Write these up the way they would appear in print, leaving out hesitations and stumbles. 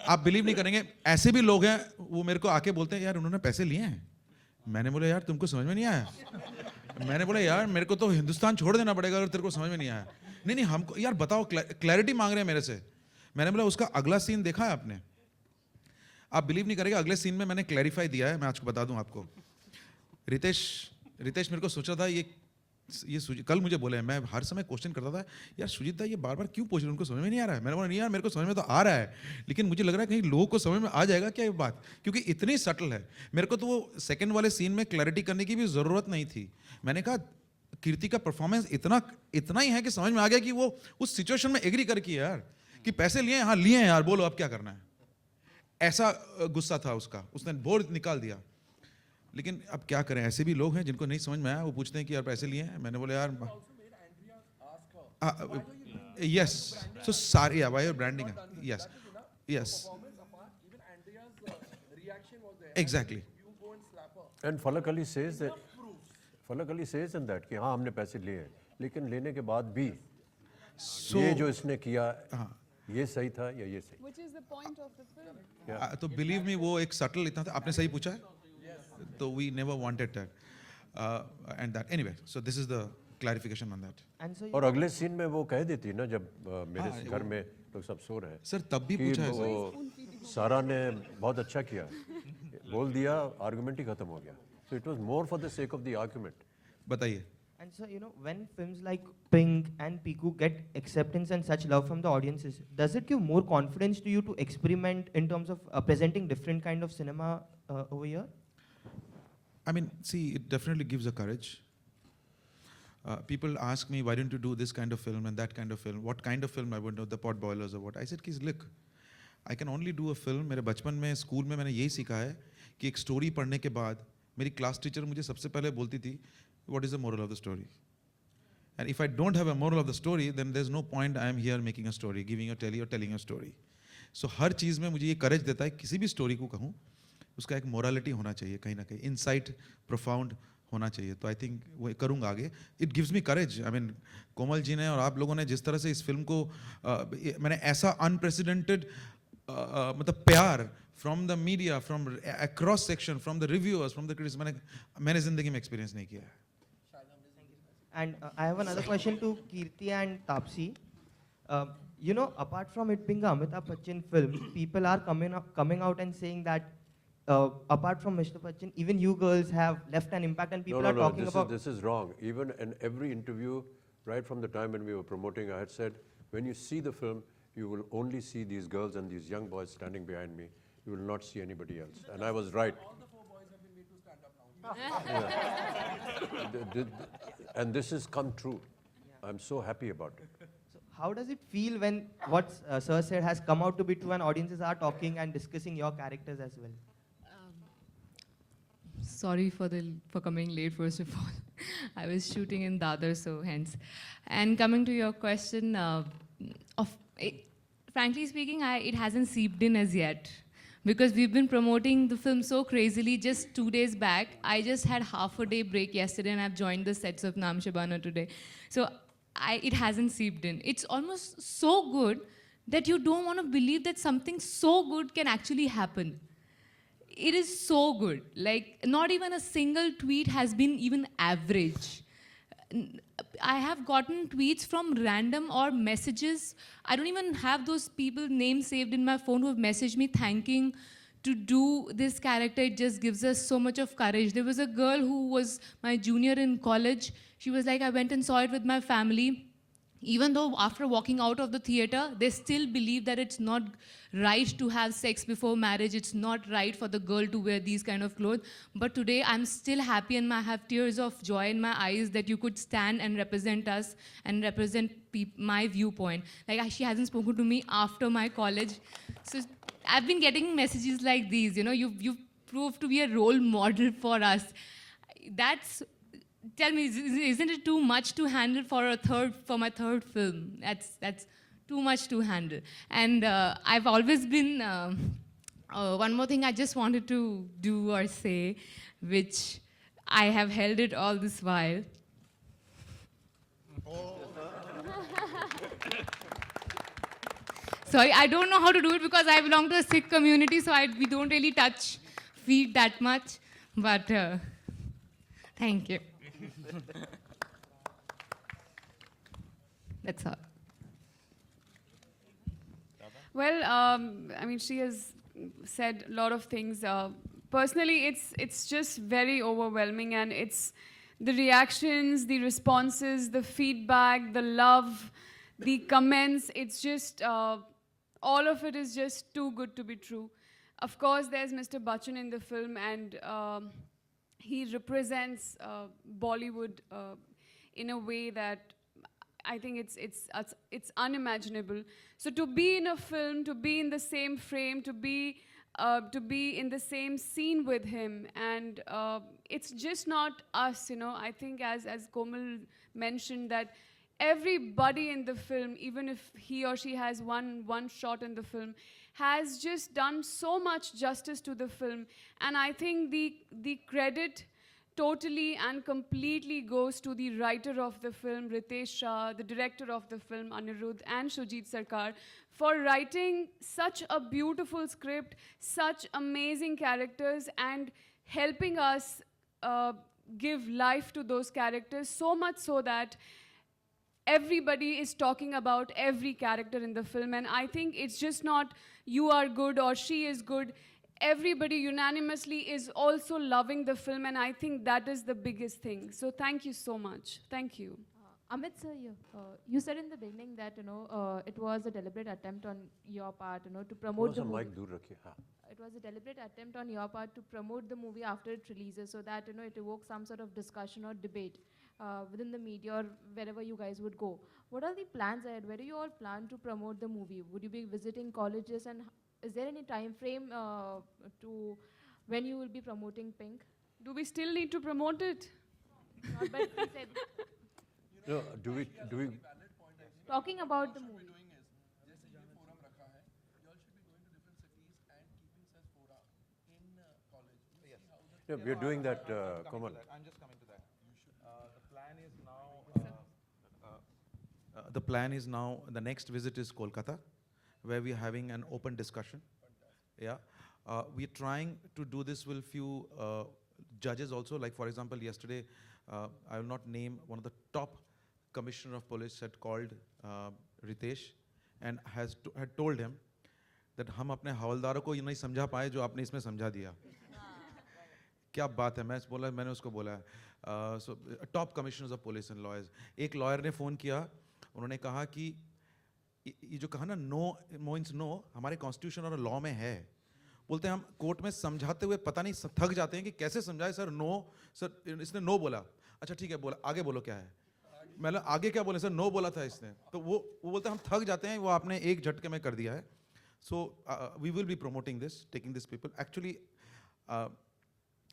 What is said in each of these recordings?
आप बिलीव नहीं करेंगे, ऐसे भी लोग हैं, वो मेरे को आके बोलते हैं यार उन्होंने पैसे लिए हैं। मैंने बोला यार तुमको समझ में नहीं आया। मैंने बोला यार मेरे को तो हिंदुस्तान छोड़ देना पड़ेगा अगर तेरे को समझ में नहीं आया। नहीं नहीं हमको यार बताओ, क्लैरिटी मांग रहे हैं मेरे से। मैंने बोला उसका अगला सीन देखा है आपने? आप बिलीव नहीं करेंगे, अगले सीन में मैंने क्लैरिफाई दिया है, मैं आज को बता दूं आपको। रितेश मेरे को सोचा था ये कल मुझे बोले, मैं हर समय क्वेश्चन करता था यार सुजीत दा ये बार बार क्यों पूछ रहे हैं, उनको समझ में नहीं आ रहा है। मैंने बोला नहीं यार मेरे को समझ में तो आ रहा है, लेकिन मुझे लग रहा है कहीं लोगों को समझ में आ जाएगा क्या ये बात, क्योंकि इतनी सटल है। मेरे को तो वो सेकंड वाले सीन में क्लैरिटी करने की भी जरूरत नहीं थी। मैंने कहा कीर्ति का परफॉर्मेंस इतना ही है कि समझ में आ गया कि वो उस सिचुएशन में एग्री कर की यार, कि पैसे लिए, हाँ लिए हैं यार, बोलो अब क्या करना है। ऐसा गुस्सा था उसका, उसने बोर्ड निकाल दिया। लेकिन अब क्या करें, ऐसे भी लोग हैं जिनको नहीं समझ में आया, वो पूछते हैं कि यार पैसे लिए हैं। मैंने बोला यार यस, सो सारी why your branding, yes yes exactly. And Falak Ali says in that कि हाँ हमने पैसे लिए हैं, लेकिन लेने के बाद भी ये जो इसने किया ये सही था या ये सही? Which is the point of the film. तो बिलीव मी वो एक सटल इतना था। आपने सही पूछा है, तो we never wanted that and that anyway, so this is the clarification on that. और अगले सीन में वो कह देती है ना जब मेरे घर में लोग सब सो रहे हैं, सर तब भी कि पूछा है वो सारा ने बहुत अच्छा किया, बोल दिया, आर्गुमेंट ही खत्म हो गया। So it was more for the sake of the argument. बताइए। And so, you know, when films like Pink and Piku get acceptance and such love from the audiences, does it give more confidence to you to experiment in terms of presenting different kind of cinema over here? I mean, see, it definitely gives a courage. People ask me, why don't you do this kind of film and that kind of film? What kind of film I would do, the pot boilers or what? I said, look, I can only do a film. मेरे बचपन में school में मैंने यही सीखा है कि एक स्टोरी पढ़ने के बाद मेरी क्लास टीचर मुझे सबसे पहले बोलती थी, what is the moral of the story? And if I don't have a moral of the story, then there's no point I am here making a story, giving a telling or telling a story. So हर चीज़ में मुझे ये करेज देता है, किसी भी story को कहूँ उसका एक मोरालिटी होना चाहिए, कहीं ना कहीं इनसाइट प्रोफाउंड होना चाहिए। तो आई थिंक वो करूँगा आगे। It gives me courage. I mean Komal ji ने और आप लोगों ने जिस तरह से इस फिल्म को मैंने ऐसा अनप्रेसिडेंटेड मतलब प्यार from the media, from across section, from the reviewers, from the critics मैंने जिंदगी में एक्सपीरियंस नहीं किया है। And I have another question to Kirti and Tapsi. You know, apart from it being a Amitabh Bachchan film, people are coming out and saying that apart from Mr. Bachchan, even you girls have left an impact, and people are talking about. This is wrong. Even in every interview, right from the time when we were promoting, I had said, when you see the film, you will only see these girls and these young boys standing behind me. You will not see anybody else. And I was right. All the 4 boys have been made to stand up now. And this has come true. I'm so happy about it. So how does it feel when what Sir said has come out to be true and audiences are talking and discussing your characters as well? Sorry for coming late, first of all. I was shooting in Dadar, so hence. And coming to your question, frankly speaking, it hasn't seeped in as yet. Because we've been promoting the film so crazily. Just 2 days back, I just had half a day break yesterday and I've joined the sets of Naam Shabana today. So it hasn't seeped in. It's almost so good that you don't want to believe that something so good can actually happen. It is so good. Like, not even a single tweet has been even average. I have gotten tweets from random or messages. I don't even have those people's names saved in my phone who have messaged me thanking to do this character. It just gives us so much of courage. There was a girl who was my junior in college. She was like, I went and saw it with my family. Even though after walking out of the theater, they still believe that it's not right to have sex before marriage. It's not right for the girl to wear these kind of clothes. But today, I'm still happy and I have tears of joy in my eyes that you could stand and represent us and represent my viewpoint. Like, she hasn't spoken to me after my college. So I've been getting messages like these, you know, you've proved to be a role model for us. Tell me, isn't it too much to handle for my third film? That's too much to handle. And I've always been, one more thing I just wanted to do or say, which I have held it all this while. Sorry, I don't know how to do it because I belong to a Sikh community, so we don't really touch feet that much. But thank you. That's all. Well, I mean, she has said a lot of things. Personally, it's just very overwhelming, and it's the reactions, the responses, the feedback, the love, the comments. It's just all of it is just too good to be true. Of course, there's Mr. Bachchan in the film, and he represents Bollywood in a way that I think it's unimaginable. So to be in a film, to be in the same frame, to be in the same scene with him, and it's just not us, you know. I think as Komal mentioned, that everybody in the film, even if he or she has one shot in the film, has just done so much justice to the film. And I think the credit totally and completely goes to the writer of the film, Ritesh Shah, the director of the film, Anirudh, and Shujit Sarkar, for writing such a beautiful script, such amazing characters, and helping us give life to those characters, so much so that everybody is talking about every character in the film. And I think it's just not you are good or she is good. Everybody unanimously is also loving the film, and I think that is the biggest thing. So thank you so much. Thank you. Amit sir, you said in the beginning that it was a deliberate attempt on your part, to promote the movie. mic dur rakhiye. हाँ. It was a deliberate attempt on your part to promote the movie after it releases, so that it evokes some sort of discussion or debate within the media or wherever you guys would go. What are the plans ahead? Where do you all plan to promote the movie? Would you be visiting colleges, and is there any time frame to when you will be promoting Pink? Do we still need to promote it? Not, but he said, No, do we talking about the movie. doing is, जैसे ये forum रखा है, you all should be going to different cities and keeping such fora in college. You see how the Yeah, we are doing that, Komal. I'm just coming to that. The plan is now, the next visit is Kolkata, where we're having an open discussion. Yeah. We're trying to do this with few judges also. Like, for example, yesterday, I will not name, one of the top commissioner of police had called Ritesh and had told him that हम अपने हवलदारों को ये नहीं समझा पाए जो आपने इसमें समझा दिया. क्या बात है, मैंने उसको बोला. So top commissioners of police and lawyers. एक lawyer ने फ़ोन किया, उन्होंने कहा कि ये जो कहा ना no means no, हमारे कॉन्स्टिट्यूशन और लॉ में है. बोलते हैं हम कोर्ट में समझाते हुए पता नहीं थक जाते हैं कि कैसे समझाए. सर नो, सर इसने नो बोला. अच्छा ठीक है, बोला आगे बोलो क्या है. मैंने आगे क्या बोले, सर नो बोला था इसने. तो वो बोलते हैं हम थक जाते हैं, वो आपने एक झटके में कर दिया है. So we will be promoting this, taking this people. Actually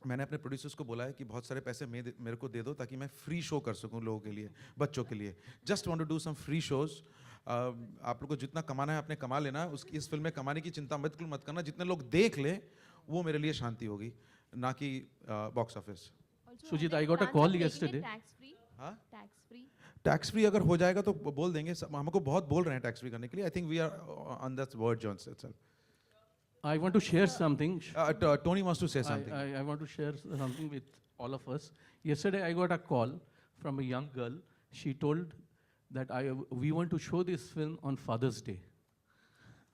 मैंने अपने प्रोड्यूसर्स को बोला है कि बहुत सारे पैसे मेरे को दे दो ताकि मैं फ्री शो कर सकूं लोगों के लिए, बच्चों के लिए. Just want to do some free shows. आप लोग को जितना कमाना है आपने कमा लेना. उसकी इस फिल्म में कमाने की चिंता बिल्कुल मत करना. जितने लोग देख लें वो मेरे लिए शांति होगी, ना कि box office. Sujit, I got a call yesterday. Tax free? हाँ? Tax free? टैक्स फ्री अगर हो जाएगा तो बोल देंगे. हमको बहुत बोल रहे हैं टैक्स फ्री करने के लिए. I think we are on that word John's itself. I want to share something. Tony wants to say something. I want to share something with all of us. Yesterday, I got a call from a young girl. She told that we want to show this film on Father's Day.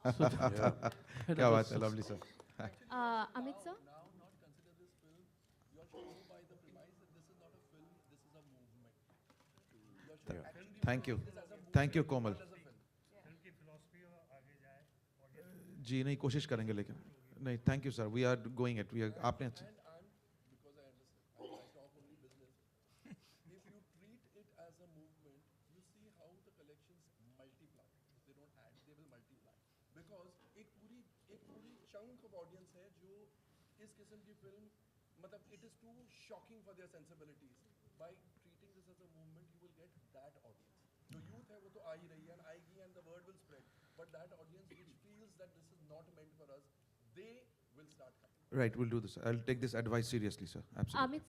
So क्या बात है, lovely sir. Amit sir? now not consider this film. You all should go by the premise that this is not a film, this is a movement. You all should actually Thank you. Thank you, Komal. जी नहीं, कोशिश करेंगे लेकिन नहीं. Thank you sir, we are going it. आपने because I understand, I talk only business. If you treat it as a movement, you see how the collections multiply. They don't add, they will multiply. Because एक पूरी chunk of audience है जो इस किस्म की film, मतलब it is too shocking for their sensibilities. By treating this as a movement, you will get that audience. जो youth है वो तो आ ही रही है and आएगी and the word will spread. But that audience which feels that this is not meant for us, they will start coming. Right, we'll do this. I'll take this advice seriously, sir. Absolutely. Amit